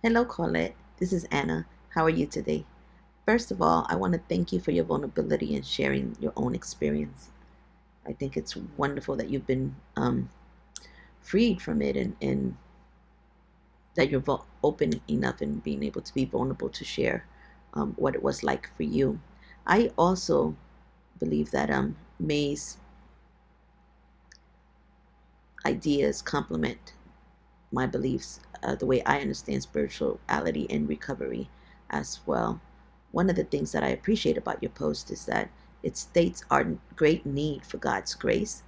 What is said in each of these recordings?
Hello, Colette. This is Anna. How are you today? First of all, I want to thank you for your vulnerability and sharing your own experience. I think it's wonderful that you've been freed from it and that you're open enough and being able to be vulnerable to share what it was like for you. I also believe that May's ideas complement my beliefs, the way I understand spirituality and recovery as well. One of the things that I appreciate about your post is that it states our great need for God's grace.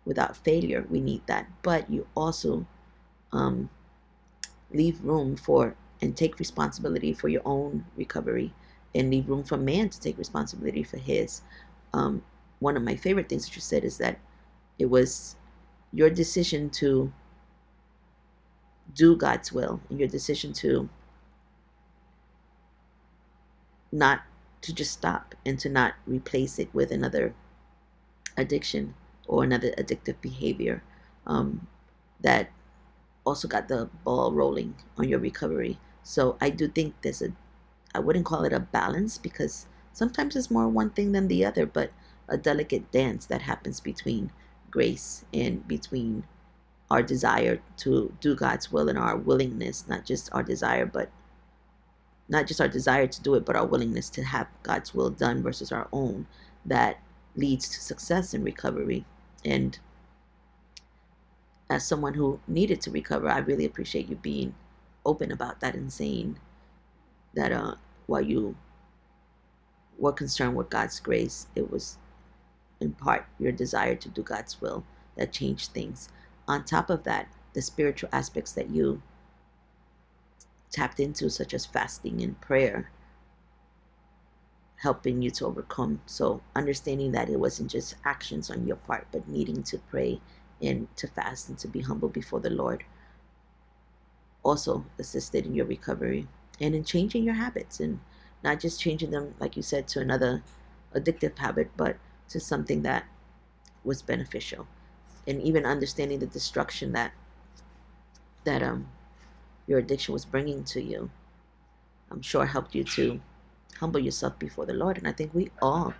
Without failure, we need that. But you also um, leave room for and take responsibility for your own recovery and leave room for man to take responsibility for his. Um, One of my favorite things that you said is that it was your decision to do God's will and your decision to not to just stop and to not replace it with another addiction or another addictive behavior um, that also got the ball rolling on your recovery. So I do think I wouldn't call it a balance because sometimes it's more one thing than the other, but a delicate dance that happens between grace and between our desire to do God's will and our willingness, not just our desire to do it, but our willingness to have God's will done versus our own, that leads to success in recovery. And as someone who needed to recover, I really appreciate you being open about that and saying that while you were concerned with God's grace, it was in part your desire to do God's will that changed things. On top of that, the spiritual aspects that you tapped into, such as fasting and prayer, helping you to overcome. So understanding that it wasn't just actions on your part, but needing to pray and to fast and to be humble before the Lord also assisted in your recovery and in changing your habits, and not just changing them, like you said, to another addictive habit, but to something that was beneficial. And even understanding the destruction that your addiction was bringing to you, I'm sure helped you to humble yourself before the Lord. And I think we all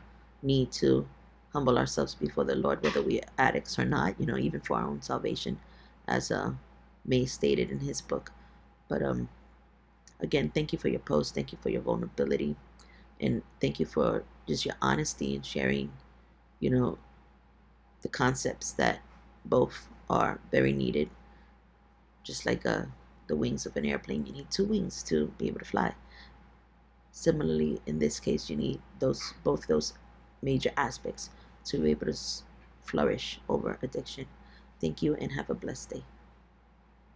need to humble ourselves before the Lord, whether we're addicts or not, even for our own salvation, as May stated in his book. But again, thank you for your post. Thank you for your vulnerability. And thank you for just your honesty and sharing, you know, the concepts that both are very needed. Just like the wings of an airplane, you need two wings to be able to fly. Similarly, in this case, you need both those major aspects to be able to flourish over addiction. Thank you and have a blessed day.